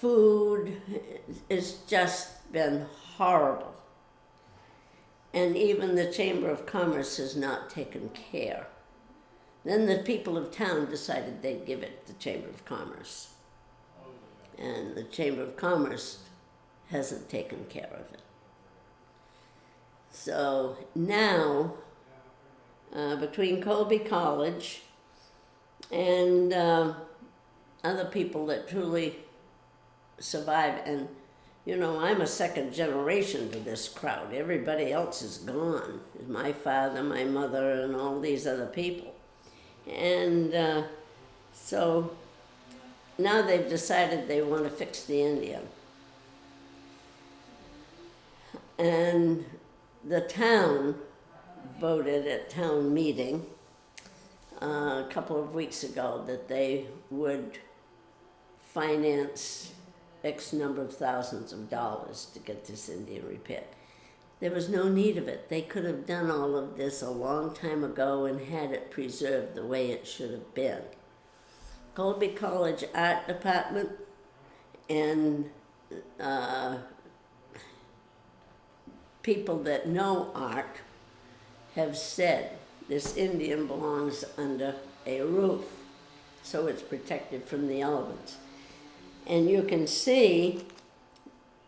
food. It's just been horrible. And even the Chamber of Commerce has not taken care. Then the people of town decided they'd give it to the Chamber of Commerce. And the Chamber of Commerce hasn't taken care of it. So now, between Colby College and other people that truly survive, and you know, I'm a second generation to this crowd. Everybody else is gone. My father, my mother, and all these other people. And so now they've decided they want to fix the Indian. And the town voted at town meeting a couple of weeks ago that they would finance X number of thousands of dollars to get this Indian repaired. There was no need of it. They could have done all of this a long time ago and had it preserved the way it should have been. Colby College Art Department and people that know art have said this Indian belongs under a roof, so it's protected from the elements. And you can see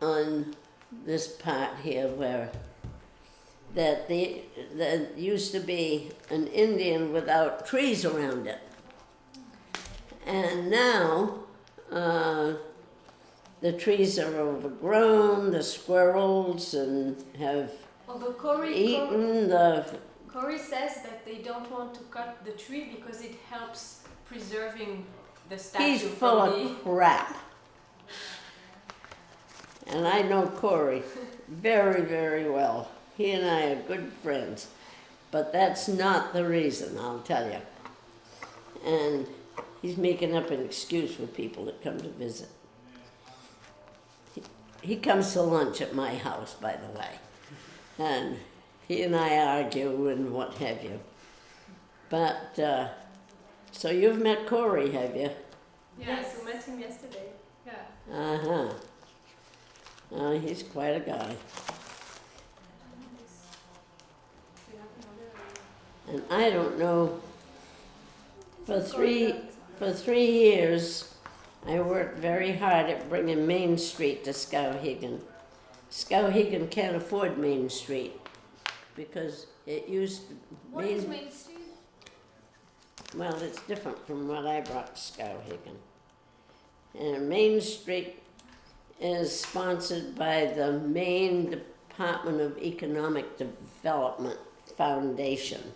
on this part here where that there used to be an Indian without trees around it. And now the trees are overgrown, the squirrels and have Although Corey says that they don't want to cut the tree because it helps preserving the statue. He's full of crap. And I know Corey very, very well. He and I are good friends. But that's not the reason, I'll tell you. And he's making up an excuse for people that come to visit. He comes to lunch at my house, by the way. And he and I argue and what have you. But, so you've met Corey, have you? Yes, we met him yesterday. Yeah. Uh-huh. He's quite a guy. And I don't know, for 3 years, I worked very hard at bringing Main Street to Skowhegan. Skowhegan can't afford Main Street because it used to What is Main Street? well, it's different from what I brought to Skowhegan. And Main Street is sponsored by the Maine Department of Economic Development Foundation.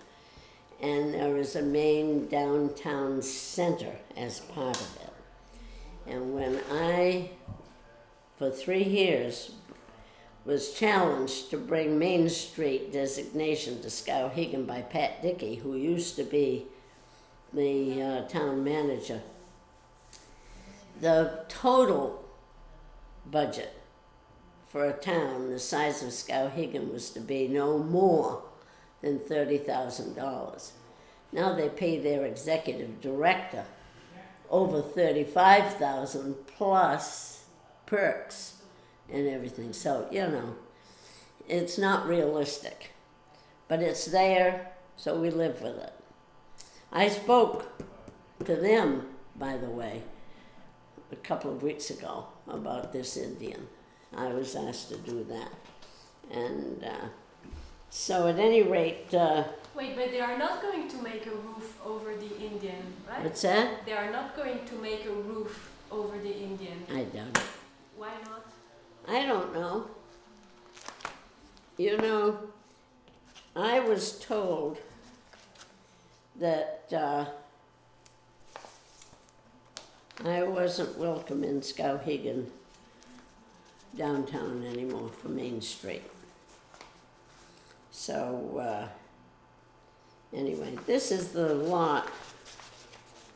And there is a Maine Downtown Center as part of it. And when I, for 3 years, was challenged to bring Main Street designation to Skowhegan by Pat Dickey, who used to be the town manager, the total budget for a town the size of Skowhegan was to be no more than $30,000. Now they pay their executive director over $35,000 plus perks and everything. So, you know, it's not realistic, but it's there, so we live with it. I spoke to them, by the way, a couple of weeks ago about this Indian. I was asked to do that. And so at any rate... Wait, but they are not going to make a roof over the Indian, right? what's that? They are not going to make a roof over the Indian. I doubt it. Why not? I don't know. You know, I was told that I wasn't welcome in Skowhegan downtown anymore for Main Street. So anyway, this is the lot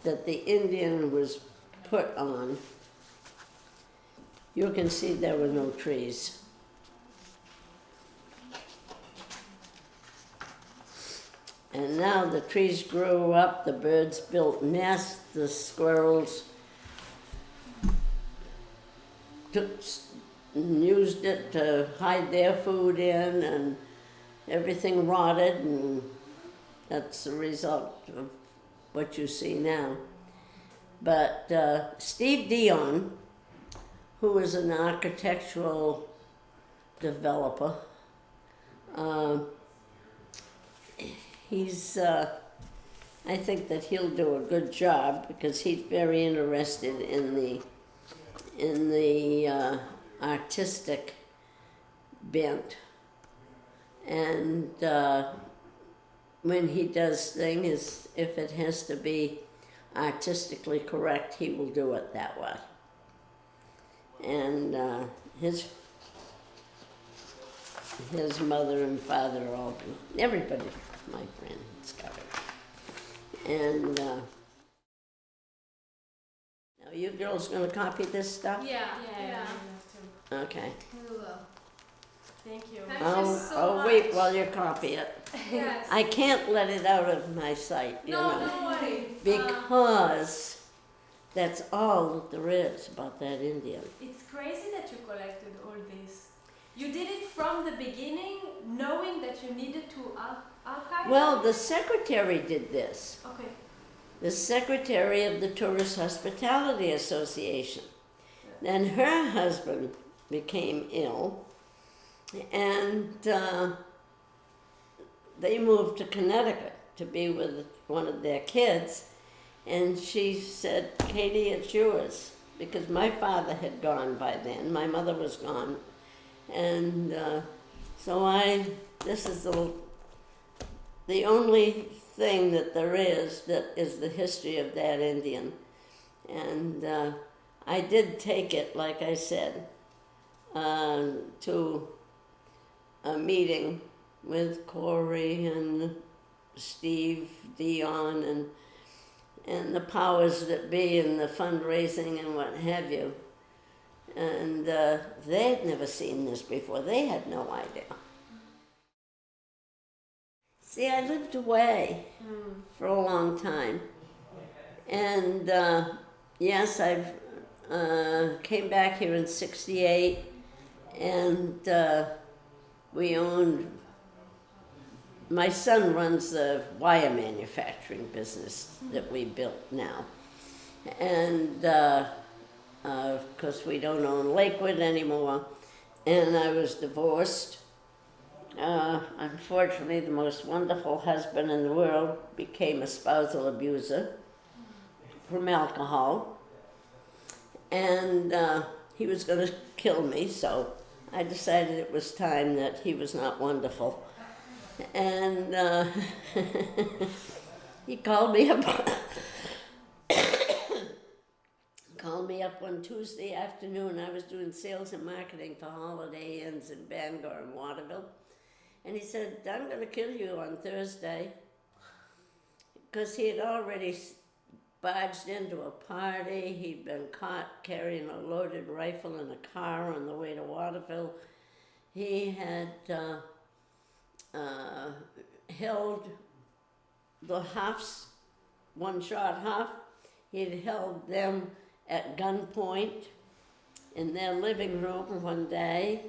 that the Indian was put on. You can see there were no trees. And now the trees grew up, the birds built nests, the squirrels used it to hide their food in, and everything rotted, and that's the result of what you see now. But Steve Dion, who is an architectural developer, he's, I think that he'll do a good job because he's very interested in the artistic bent. And when he does things, if it has to be artistically correct, he will do it that way. And his mother and father all, everybody, my friend, got it. And now you girls gonna copy this stuff? Yeah. Okay. We will. Thank you. Thank you I'll so wait much. while you copy it. Yes. I can't let it out of my sight, you No, know, don't worry. because that's all that there is about that Indian. It's crazy that you collected all this. You did it from the beginning, knowing that you needed to archive? Well, the secretary did this. Okay. The secretary of the Tourist Hospitality Association. Then her husband became ill, and they moved to Connecticut to be with one of their kids. And she said, "Katie, it's yours," because my father had gone by then. My mother was gone. And so this is the only thing that there is that is the history of that Indian. And I did take it, like I said, to a meeting with Corey and Steve Dion and the powers that be and the fundraising and what have you. And they had never seen this before. They had no idea. See, I lived away for a long time. And yes, I came back here in '68, and we owned, my son runs the wire manufacturing business that we built now. And of course we don't own Lakewood anymore, and I was divorced, Unfortunately, the most wonderful husband in the world became a spousal abuser from alcohol, and he was going to kill me, so I decided it was time that he was not wonderful. And he called me up. Called me up one Tuesday afternoon. I was doing sales and marketing for Holiday Inns in Bangor and Waterville. And he said, I'm going to kill you on Thursday. Because he had already barged into a party. He'd been caught carrying a loaded rifle in a car on the way to Waterville. He had held the Huffs, one-shot Huff. He'd held them at gunpoint in their living room one day,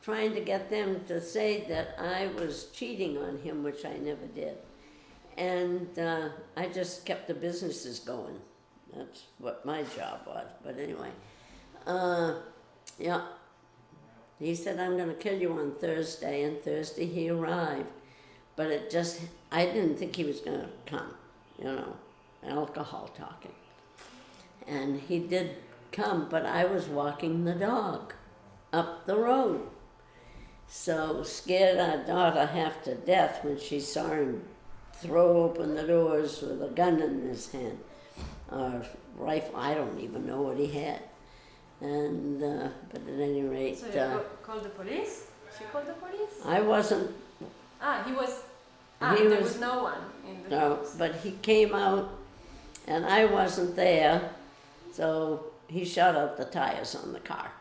trying to get them to say that I was cheating on him, which I never did. And I just kept the businesses going. That's what my job was. But anyway, yeah. He said, I'm going to kill you on Thursday, and Thursday he arrived. But it just, I didn't think he was going to come, alcohol talking. And he did come, but I was walking the dog up the road. So scared our daughter half to death when she saw him throw open the doors with a gun in his hand, or rifle, I don't even know what he had. And, but at any rate... So you called the police? She called the police? I wasn't... He was... there was no one in the house. No, but he came out, and I wasn't there, so he shot out the tires on the car.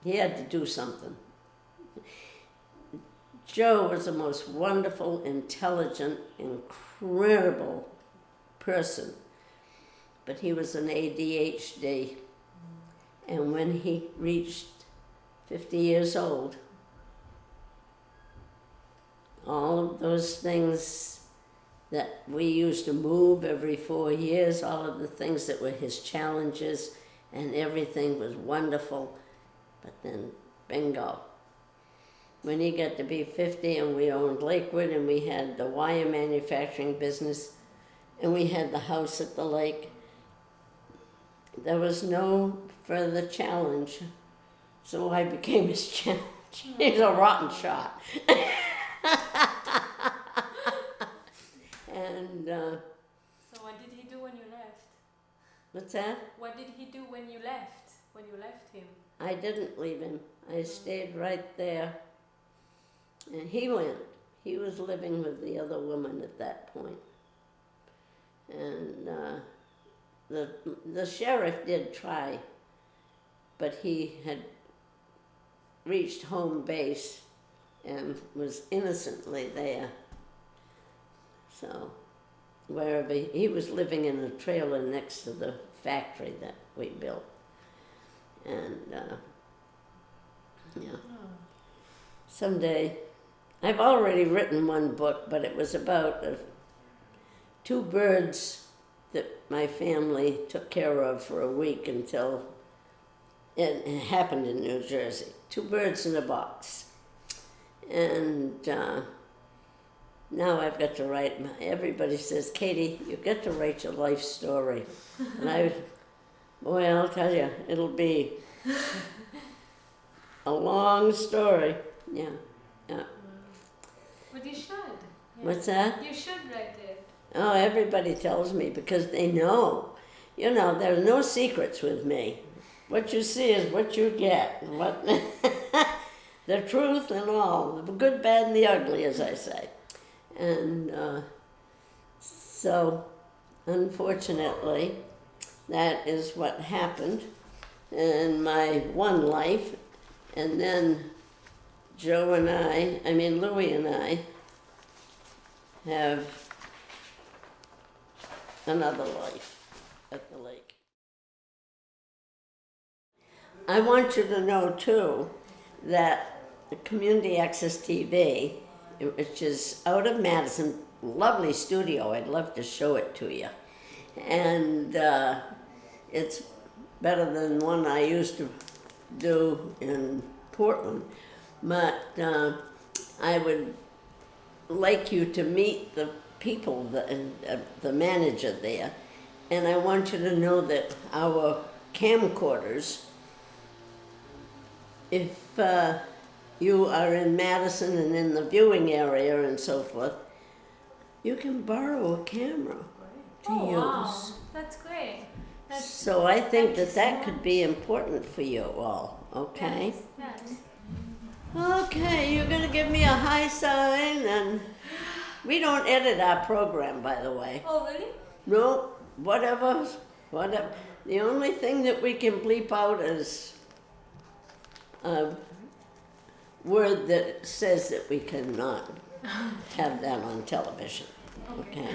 He had to do something. Joe was the most wonderful, intelligent, incredible person, but he was an ADHD. And when he reached 50 years old, all of those things that we used to move every 4 years, all of the things that were his challenges, and everything was wonderful, but then bingo. When he got to be 50 and we owned Lakewood and we had the wire manufacturing business and we had the house at the lake, there was no further challenge, so I became his challenge. He's a rotten shot. And so what did he do when you left? what's that? What did he do when you left? When you left him? I didn't leave him. I stayed right there. And he went. He was living with the other woman at that point. And the sheriff did try, but he had reached home base and was innocently there. So wherever he was living in a trailer next to the factory that we built. And yeah. Someday, I've already written one book, but it was about two birds that my family took care of for a week until it happened in New Jersey. 2 birds in a box. And now I've got to write, everybody says, Katie, you've got to write your life story. And boy, I'll tell you, it'll be a long story. Yeah. But you should. Yeah. What's that? You should write it. Oh, everybody tells me because they know. There are no secrets with me. What you see is what you get. What the truth and all, the good, bad, and the ugly, as I say. And so, unfortunately, that is what happened in my one life. And then Louie and I have another life at the lake. I want you to know, too, that the Community Access TV, which is out of Madison, lovely studio, I'd love to show it to you. And it's better than one I used to do in Portland. but I would like you to meet the people, the manager there, and I want you to know that our camcorders, if you are in Madison and in the viewing area and so forth, you can borrow a camera to Oh, use. wow. That's great. That's So I think Thank you that so that could be much. important for you all, okay? yes. Okay, you're gonna give me a high sign, and we don't edit our program, by the way. Oh, really? No, whatever. The only thing that we can bleep out is a word that says that we cannot have that on television, okay?